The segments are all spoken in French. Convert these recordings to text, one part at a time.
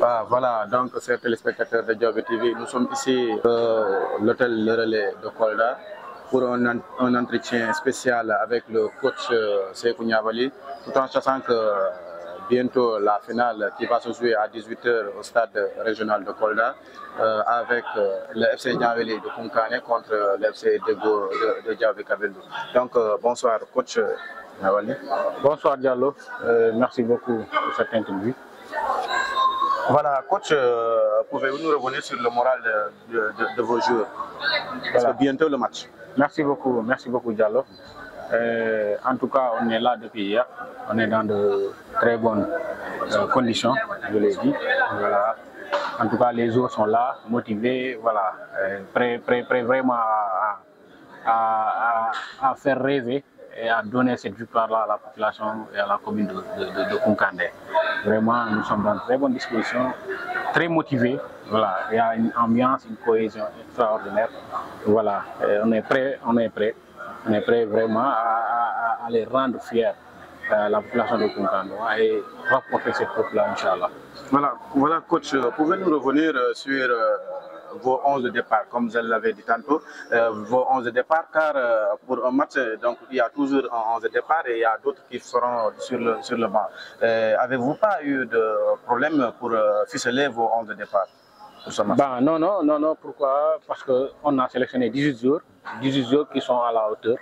Ah, voilà, donc, chers téléspectateurs de Diaobé TV, nous sommes ici l'hôtel Le Relais de Kolda pour un entretien spécial avec le coach Sékou Niabaly, tout en sachant que bientôt la finale qui va se jouer à 18 h au stade régional de Kolda avec le FC Niabaly de Koungkané contre le FC de Diaobé Kabelou. Donc, bonsoir, coach Niabaly. Bonsoir Diallo, merci beaucoup pour cette interview. Voilà, coach, pouvez-vous nous revenir sur le moral de vos joueurs? Parce que bientôt le match. Merci beaucoup Diallo. En tout cas, on est là depuis hier. On est dans de très bonnes conditions, je l'ai dit. Voilà. En tout cas, les joueurs sont là, motivés, voilà, prêts vraiment à faire rêver et à donner cette victoire-là à la population et à la commune de Koungkané. Vraiment, nous sommes dans de très bonnes dispositions, très motivés. Voilà, il y a une ambiance, une cohésion extraordinaire. Voilà, on est prêt vraiment à les rendre fiers, la population de Koungkané, et rapporter cette coupe-là, Inch'Allah. Voilà, coach, pouvez-nous revenir sur vos 11 de départ, comme je l'avais dit tantôt, vos 11 de départ, car pour un match, donc, il y a toujours un 11 de départ et il y a d'autres qui seront sur le banc. Avez-vous pas eu de problème pour ficeler vos 11 de départ pour ce match? Non, pourquoi? Parce qu'on a sélectionné 18 joueurs qui sont à la hauteur,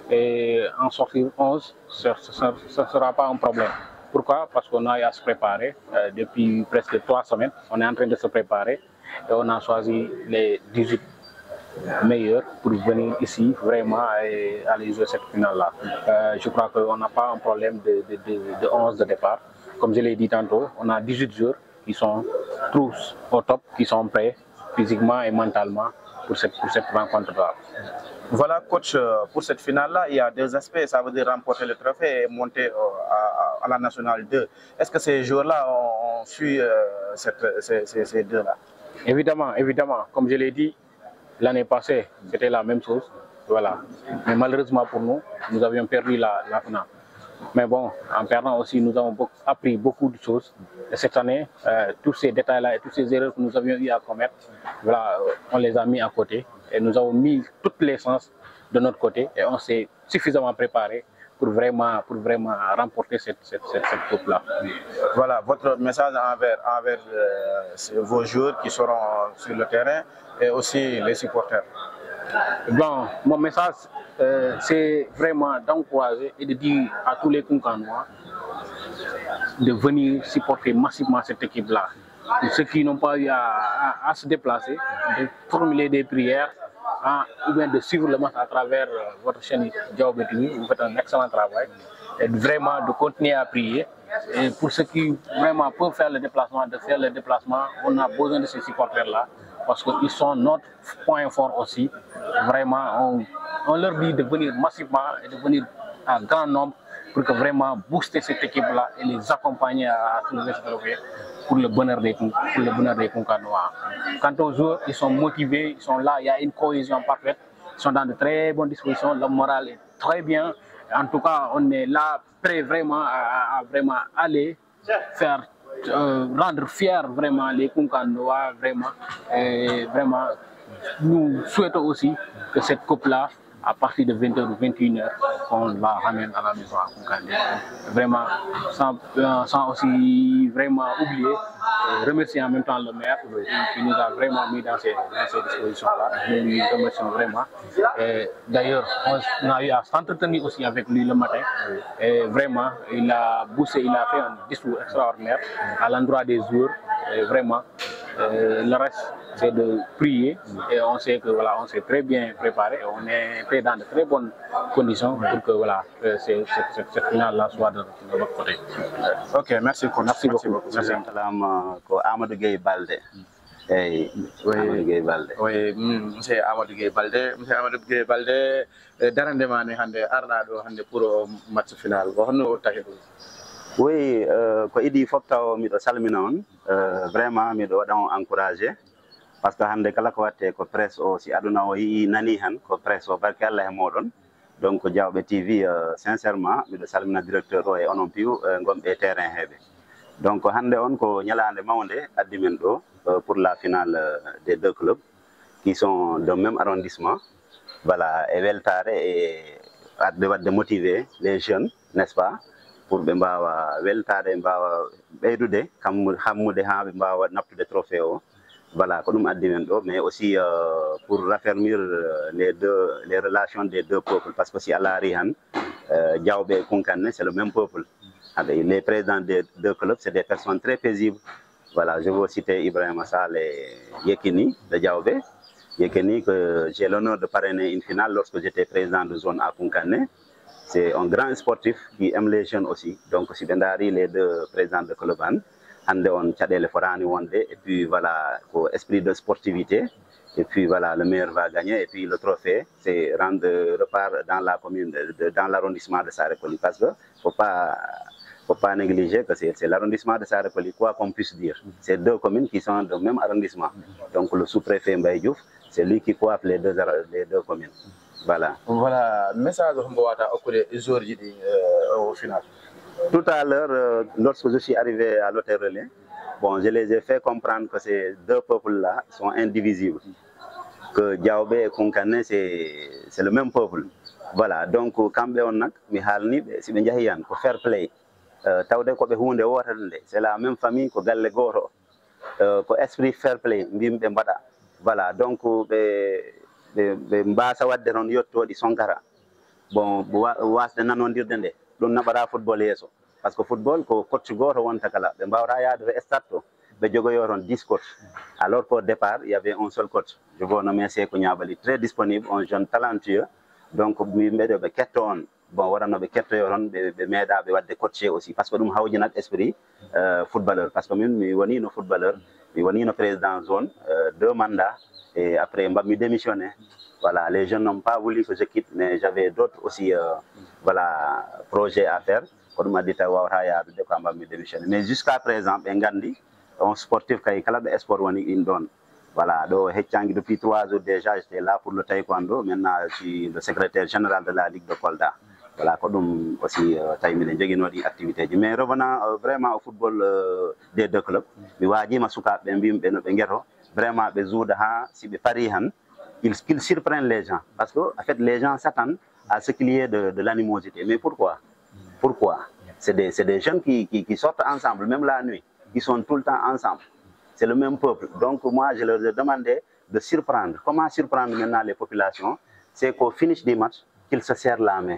et en sortir 11, ce ne sera pas un problème. Pourquoi? Parce qu'on a à se préparer depuis presque 3 semaines. On est en train de se préparer et on a choisi les 18 meilleurs pour venir ici vraiment et aller jouer cette finale-là. Je crois qu'on n'a pas un problème de 11 de départ. Comme je l'ai dit tantôt, on a 18 joueurs qui sont tous au top, qui sont prêts physiquement et mentalement pour cette rencontre-là. Voilà, coach, pour cette finale-là, il y a deux aspects. Ça veut dire remporter le trophée et monter à la Nationale 2. Est-ce que ces joueurs-là ont su ces deux-là? Évidemment. Comme je l'ai dit, l'année passée, c'était la même chose. Voilà. Mais malheureusement pour nous, nous avions perdu la finale. Mais bon, en perdant aussi, nous avons appris beaucoup de choses. Et cette année, tous ces détails-là et toutes ces erreurs que nous avions eu à commettre, voilà, on les a mis à côté. Et nous avons mis toutes les chances de notre côté et on s'est suffisamment préparé pour vraiment remporter cette coupe-là. Voilà, votre message envers vos joueurs qui seront sur le terrain et aussi les supporters. Bon, mon message, c'est vraiment d'encourager et de dire à tous les Koungkanois de venir supporter massivement cette équipe-là. Pour ceux qui n'ont pas eu à se déplacer, de formuler des prières, ou bien de suivre le match à travers votre chaîne Diaobé TV. Vous faites un excellent travail. Et vraiment de continuer à prier. Et pour ceux qui vraiment peuvent faire le déplacement, de faire le déplacement, on a besoin de ces supporters-là parce qu'ils sont notre point fort aussi. Vraiment, on leur dit de venir massivement et de venir en grand nombre pour que vraiment booster cette équipe-là et les accompagner à soulever ce trophée pour le bonheur des Koungkanois. Quant aux joueurs, ils sont motivés, ils sont là, il y a une cohésion parfaite, ils sont dans de très bonnes dispositions, le moral est très bien. En tout cas, on est là prêt vraiment à vraiment aller faire rendre fiers vraiment les Koungkanois, vraiment. Nous souhaitons aussi que cette coupe-là, à partir de 20 h ou 21 h, on la ramène à la maison à Koungkané. Vraiment, sans aussi vraiment oublier, remercier en même temps le maire qui nous a vraiment mis dans ces dispositions-là. Nous lui remercions vraiment. D'ailleurs, on a eu à s'entretenir aussi avec lui le matin. Et vraiment, il a boosté, il a fait un discours extraordinaire à l'endroit des joueurs. Et vraiment, le reste, c'est de prier et on sait que voilà, on s'est très bien préparé, on est dans de très bonnes conditions pour que voilà, cette finale-là soit de notre côté. Ok, merci beaucoup. Merci beaucoup. Merci. Amadou Gueye Balde. Oui, monsieur Amadou Gueye Balde. Monsieur Amadou Gueye Balde, darande mane hande arda do hande pour match final. Ko honno tahido? Oui, ko idi foftaw miɗo salmina on vraiment miɗo waɗa on encouragé par ce que hande kala ko watte ko presse o si aduna o yi nani han ko presse o barke Allah e moɗon. Donc Diaobé TV sincèrement miɗo salmina directeur o e onon piw gomɓe terrain heɓe. Donc hande on ko nyalande mawnde addi men ɗo pour la finale des deux clubs qui sont dans le même arrondissement. Voilà, et weltare et de motiver les jeunes, n'est-ce pas, pour ɓe mbawa weltade mbawa ɓeydude hammude ha ɓe mbawa naftude trophée o. Voilà, ko ɗum addi men ɗo, mais aussi pour raffermir les relations des deux peuples, parce que si a laari han Diawɓe et Kounkané, c'est le même peuple. Les présidents des deux clubs, c'est des personnes très paisibles. Voilà, je veux citer Ibrahima Sall et Yekini de Diawɓe. Yekini, que j'ai l'honneur de parrainer une finale lorsque j'étais président de zone à Kounkané. C'est un grand sportif qui aime les jeunes aussi. Donc, si Bendari, les deux présidents de club, on Tchadel Forani Wande, et puis voilà, esprit de sportivité. Et puis voilà, le meilleur va gagner. Et puis le trophée, c'est repart dans la commune, dans l'arrondissement de Sarepoli. Parce que faut pas négliger que c'est l'arrondissement de Sarepoli, quoi qu'on puisse dire. C'est deux communes qui sont dans le même arrondissement. Donc le sous-préfet Mbaye Diouf, c'est lui qui coiffe les deux communes. Voilà. Voilà, message au final. Tout à l'heure, lorsque je suis arrivé à l'hôtel Relais, bon, je les ai fait comprendre que ces deux peuples-là sont indivisibles. Que Diawɓe et Kounkané, c'est le même peuple. Voilà, donc quand on a si on a fair play, c'est la même famille que Galle Goro, esprit fair play, voilà, donc mbasa wadde non yettoɗi Sonkara bon wasde nanondirde nde ɗum naɓata football yeeso par ce que football ko coach goto wonta kala ɓe mbawata yaade to stade to ɓe jogoyo toon 10 coach alors qu'au départ il y avait un seul coach je veux nommer Sékou Niabali très disponible, un jeune talentueux donc yimɓeɗo ɓe ketto on bon waɗano ɓe kettoyo toon ɓe meeɗa ɓe wadde coaché aussi par ce que ɗum hawjinat esprit footballeur par ce que min mi woni no footballeur mi woni no président zone 2 mandats et après me démissionné. Voilà, les jeunes n'ont pas voulu que je quitte, mais j'avais d'autres aussi voilà, projets à faire. Comme m'a dit, me démissionné. Mais jusqu'à présent, un sportif qui a sport voilà, depuis 3 jours déjà, j'étais là pour le taekwondo. Maintenant, je suis le secrétaire général de la Ligue de Kolda. Voilà, aussi activité. Mais revenant vraiment au football des deux clubs, vraiment, qu'ils surprennent les gens. Parce que en fait, les gens s'attendent à ce qu'il y ait de l'animosité. Mais pourquoi? Pourquoi? C'est des jeunes qui sortent ensemble, même la nuit. Ils sont tout le temps ensemble. C'est le même peuple. Donc moi, je leur ai demandé de surprendre. Comment surprendre maintenant les populations? C'est qu'au finish du match, qu'ils se serrent la main.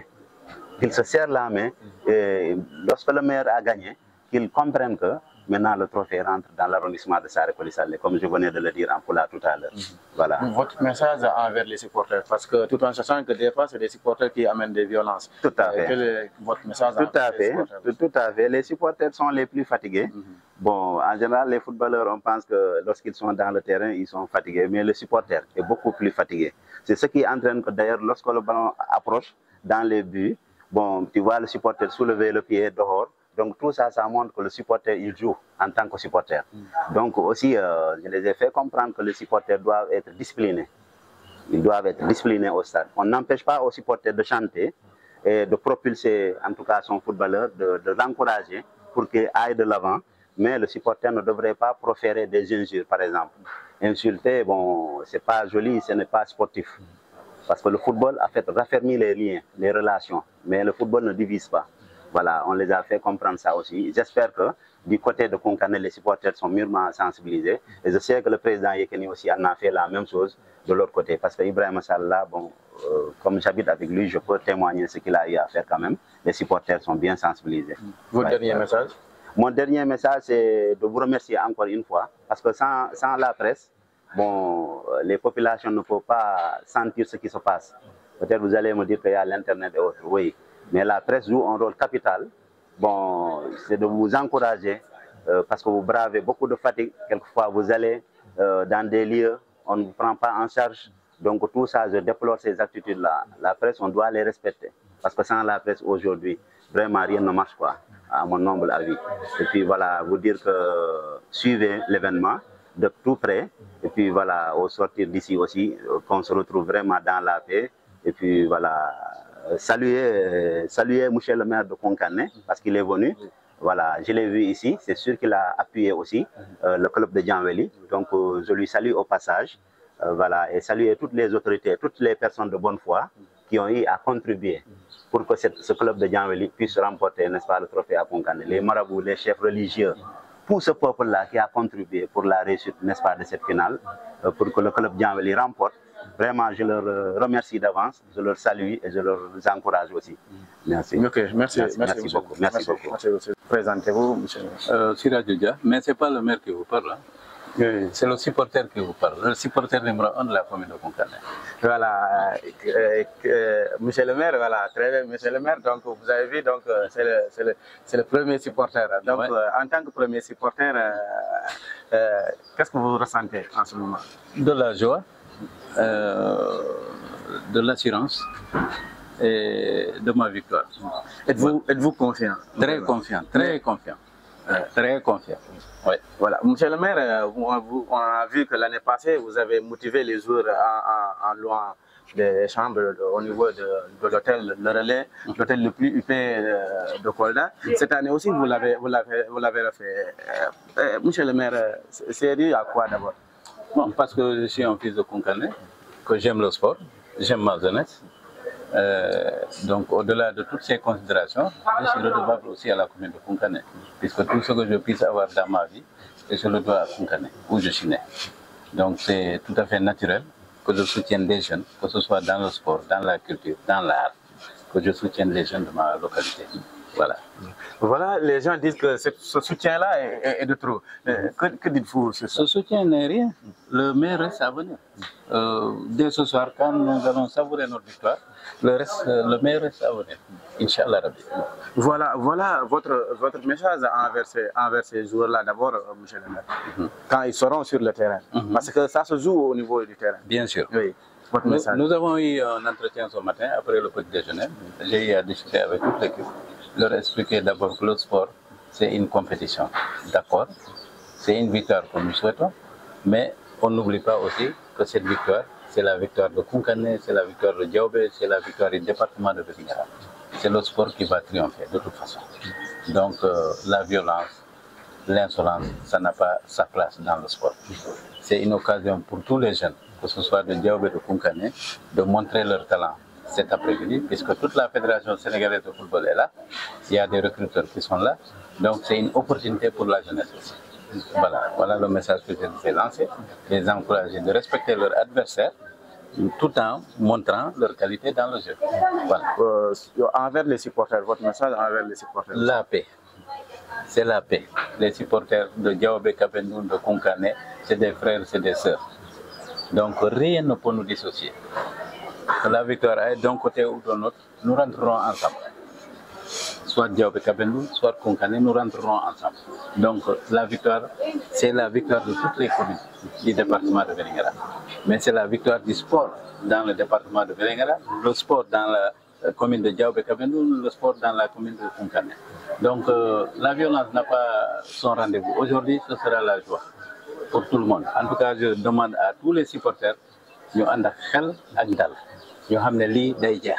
Qu'ils se serrent la main et lorsque le maire a gagné, qu'ils comprennent que maintenant le trophée rentre dans l'arrondissement de Sarepoli Salé, comme je venais de le dire en Poula tout à l'heure. Voilà. Votre message envers les supporters, parce que tout en sachant que des fois c'est des supporters qui amènent des violences. Tout à fait. Quel est votre message tout à fait. Tout à fait. Les supporters sont les plus fatigués. Bon, en général, les footballeurs, on pense que lorsqu'ils sont dans le terrain, ils sont fatigués, mais le supporter est beaucoup plus fatigué. C'est ce qui entraîne que d'ailleurs, lorsque le ballon approche dans les buts, bon, tu vois le supporter soulever le pied dehors. Donc tout ça, ça montre que le supporter, il joue en tant que supporter. Donc aussi, je les ai fait comprendre que les supporters doivent être disciplinés. Ils doivent être disciplinés au stade. On n'empêche pas aux supporters de chanter et de propulser, en tout cas son footballeur, de l'encourager pour qu'il aille de l'avant. Mais le supporter ne devrait pas proférer des injures, par exemple. Insulter, bon, c'est pas joli, ce n'est pas sportif. Parce que le football a fait raffermir les liens, les relations. Mais le football ne divise pas. Voilà, on les a fait comprendre ça aussi. J'espère que du côté de Kounkané, les supporters sont mûrement sensibilisés. Et je sais que le président Yekini aussi en a fait la même chose de l'autre côté. Parce que Ibrahima Sall, bon, comme j'habite avec lui, je peux témoigner ce qu'il a eu à faire quand même. Les supporters sont bien sensibilisés. Votre dernier message? Mon dernier message, c'est de vous remercier encore une fois. Parce que sans la presse, bon, les populations ne peuvent pas sentir ce qui se passe. Peut-être vous allez me dire qu'il y a l'Internet et autres. Oui. Mais la presse joue un rôle capital. Bon, c'est de vous encourager parce que vous bravez beaucoup de fatigue. Quelquefois, vous allez dans des lieux, on ne vous prend pas en charge. Donc tout ça, je déplore ces attitudes-là. La presse, on doit les respecter. Parce que sans la presse aujourd'hui, vraiment rien ne marche pas, à mon humble avis. Et puis voilà, vous dire que suivez l'événement de tout près. Et puis voilà, au sortir d'ici aussi, qu'on se retrouve vraiment dans la paix. Et puis voilà. Saluer monsieur le maire de Kounkané parce qu'il est venu Voilà, je l'ai vu ici, c'est sûr qu'il a appuyé aussi le club de Dianweli. Donc je lui salue au passage, voilà, et saluer toutes les autorités, toutes les personnes de bonne foi qui ont eu à contribuer pour que ce club de Dianweli puisse remporter, n'est-ce pas, le trophée à Konkane. Les marabouts, les chefs religieux, tout ce peuple-là qui a contribué pour la réussite, n'est-ce pas, de cette finale, pour que le club Dianweli remporte. Vraiment, je leur remercie d'avance, je leur salue et je leur encourage aussi. Merci. Ok, merci beaucoup. Merci beaucoup. Présentez-vous, monsieur. Siraj Dja, mais ce n'est pas le maire qui vous parle. Hein. Oui. C'est le supporter qui vous parle, le supporter numéro 1 de la commune de Konkane. Voilà, monsieur le maire, voilà, très bien, monsieur le maire, donc vous avez vu, donc c'est le premier supporter. Donc ouais. En tant que premier supporter, qu'est-ce que vous ressentez en ce moment? De la joie, de l'assurance et de ma victoire. Êtes-vous confiant? Très confiant, très confiant. Très confiant. Oui. Voilà. Monsieur le maire, on a vu que l'année passée, vous avez motivé les joueurs en louant des chambres au niveau de l'hôtel Le Relais, l'hôtel le plus huppé de Kolda. Cette année aussi, vous l'avez refait. Monsieur le maire, c'est dû à quoi d'abord? Bon, parce que je suis un fils de Konkane, que j'aime le sport, j'aime ma jeunesse. Donc, au-delà de toutes ces considérations, je suis redevable aussi à la commune de Konkane, puisque tout ce que je puisse avoir dans ma vie, je le dois à Konkane, où je suis né. Donc, c'est tout à fait naturel que je soutienne les jeunes, que ce soit dans le sport, dans la culture, dans l'art, que je soutienne les jeunes de ma localité. Voilà. Voilà, les gens disent que ce soutien-là est de trop. Que dites-vous sur ça? Ce soutien n'est rien. Le meilleur reste à venir. Dès ce soir, quand nous allons savourer notre victoire, le meilleur reste à venir. Inch'Allah Rabbi. Voilà votre message envers ces joueurs-là d'abord, monsieur le maire, quand ils seront sur le terrain. Parce que ça se joue au niveau du terrain. Bien sûr. Oui. Nous avons eu un entretien ce matin, après le petit déjeuner. J'ai eu à discuter avec toute l'équipe. Leur expliquer d'abord que le sport, c'est une compétition. D'accord, c'est une victoire que nous souhaitons, mais on n'oublie pas aussi que cette victoire, c'est la victoire de Konkane, c'est la victoire de Diaobé, c'est la victoire du département de Vélingara. C'est le sport qui va triompher de toute façon. Donc la violence, l'insolence, ça n'a pas sa place dans le sport. C'est une occasion pour tous les jeunes, que ce soit de Diaobé, de Konkane, de montrer leur talent cet après-midi, puisque toute la fédération sénégalaise de football est là, il y a des recruteurs qui sont là, donc c'est une opportunité pour la jeunesse aussi. Voilà le message que je vais lancer, les encourager de respecter leur adversaire, tout en montrant leur qualité dans le jeu. Voilà. Envers les supporters, votre message envers les supporters? La paix, c'est la paix. Les supporters de Diaobé, Kapendoun, de Konkane, c'est des frères, c'est des sœurs. Donc rien ne peut nous dissocier. Que la victoire est d'un côté ou de l'autre, nous rentrerons ensemble. Soit Diaobé Kapendoun, soit Konkane, nous rentrerons ensemble. Donc la victoire, c'est la victoire de toutes les communes du département de Vélingara. Mais c'est la victoire du sport dans le département de Vélingara, le sport dans la commune de Diaobé Kapendoun, le sport dans la commune de Konkane. Donc la violence n'a pas son rendez-vous. Aujourd'hui, ce sera la joie pour tout le monde. En tout cas, je demande à tous les supporters ñu ànd ak xel ak dal ñu xam ne lii day jeex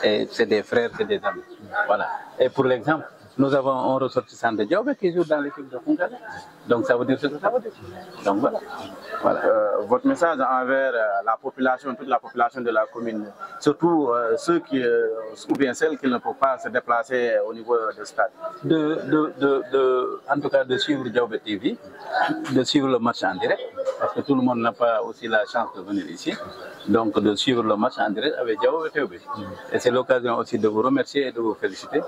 et c'est des frères, c'est des amis. Voilà. Et pour l'exemple, nous avons un ressortissant de Diaobé qui joue dans l'équipe de Konkane. Donc ça veut dire ce que ça veut dire. Donc voilà. Votre message envers la population, toute la population de la commune, surtout ceux qui, ou bien celles qui ne peuvent pas se déplacer au niveau du stade. En tout cas, de suivre Diaobé TV, de suivre le match en direct, parce que tout le monde n'a pas aussi la chance de venir ici. Donc de suivre le match en direct avec Diaobé TV. Et c'est l'occasion aussi de vous remercier et de vous féliciter,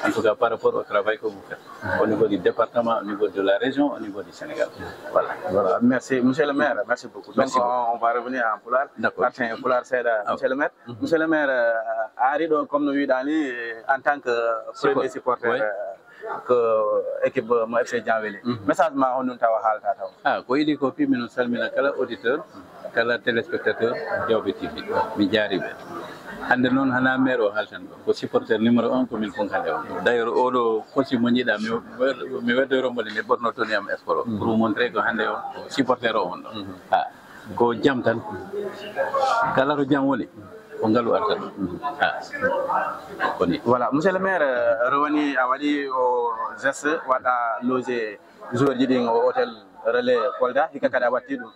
en tout cas par rapport au travail que vous faites, au niveau du département, au niveau de la région, au niveau du Sénégal. Voilà. Merci, monsieur le maire, merci beaucoup. Donc on va revenir en Poulard. D'accord. Monsieur le maire, monsieur le maire, Arido, comme nous l'avons dit, en tant que premier supporter que l'équipe FC Dianweli. Message ma on nous tawa halta taw. Ah, ko idi ko fi min salmina kala auditeur, kala téléspectateur Diaobé TV. Mi jari be. Hande non hana mero haltan ko supporter numéro 1 commune Konkane. D'ailleurs odo kosi mo nyida mi weddo mo ne borno toni am escolo pour montrer que hande supporter o on. Ah, ko jam tan kala ro jam woni ko ngalu arta koni voilà monsieur le maire rewani a waɗi o geste waɗa logé joueur ji ɗin au hôtel relais Kolda hikka kadi a watti ɗum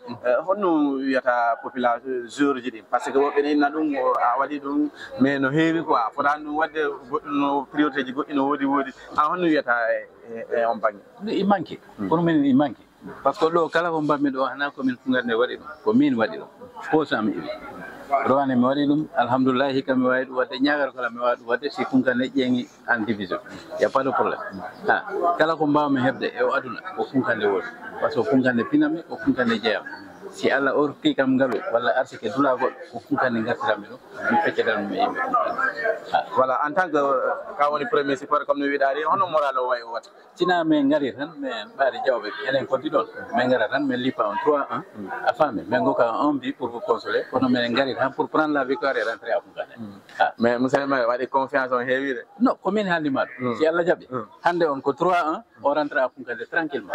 honno wiyata population joueur ji ɗin par ce que woɓɓe ne inna ɗum a waɗi ɗum mais no heewi quoi fotani ɗum wadde goɗɗum no priorité ji goɗɗi no woodi an honno wiyata e on banggue i manque pour min i manque par ce que ɗo kala ko mbammi ɗo hana komin Koungheul waɗi ɗum ko min waɗi ɗum posam iwi rowane mi waɗi ɗum alhamdoulillahi hikka mi wawi ɗum wadde ñagar kala mi wawi ɗum wadde si Koungheul ƴeeŋi en division y a pas de problème kala ko mbawmi heɓde e o aduna ko Koungheul woodi par ce que Koungheul pinami ko Koungheul jeeyam si Allah orti kam ngalu walla arsike dula goɗɗo ko Koungheul gartirami ɗum mi feccetan ɗum e yimɓe voilà en tant que ka woni premier support comme no wiɗari hono moral o wayi o watta sina min ngari tan min ɓaade jawɓe enen konti ɗon min ngara tan min lippa on 3-1 a faami min goka 1 but pour vous consoler kono minen ngari tan pour prendre la victoire et rentrer à Koungheul mais monsieur le maire waɗi confiance on heewi de non komin haaldima ɗum si Allah jaɓi hande on ko 3-1 o rentre à Koungheul tranquillement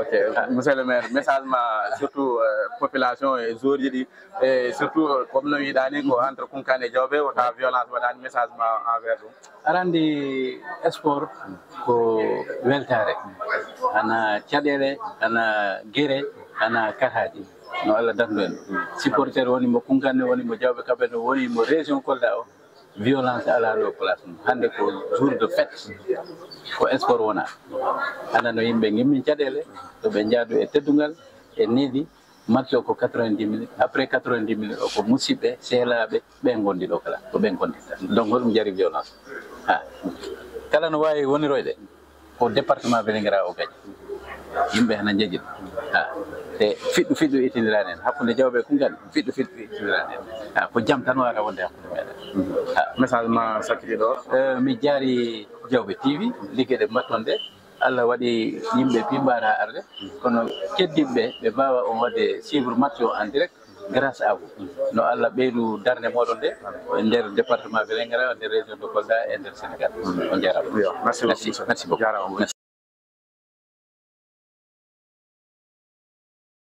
ok monsieur le maire message ma surtout population et joueur ji ɗi et surtout comme no wiɗani ko entre Koungheul e Diawɓe wota violence waɗani message ma envers ɗum arandi sport ko weltare ana caɗele ana guere ana kataji no Allah dandu en supporter woni mo Koungheul woni mo Diawɓe kamɓe no woni mo région Kolda o violence ala ɗo place mum hande ko jour de fête ko sport wona ana no yimɓe gimmin caɗele to ɓe jaadu e teddugal e needi match o ko 90 minutes après 90 minutes o ko musidɓe sehlaɓe ɓe gondi ɗo kala ko ɓen gonditta donc hoɗum jari violence kala no wawi woniroyde ko département Vélingara o gaƴi yimɓe hana jeeƴi te fiɗɗo itinirani en hakkude Diawɓe Koungheul fiɗɗo itinirani en ko jaam tan wara wonde hakkude meɗen message ma sakkiti ɗo mi jaari Diawɓe TV ligguey ɗe mbattonde Allah waɗi yimɓe pimbara arde kono keddiɓe ɓe mbawa on wadde suivre match o en direct grâce à vous no Allah ɓeydu darde moɗon nde e nder département Vélingara nder région de Kolda e nder Sénégal on jarama merci beaucoup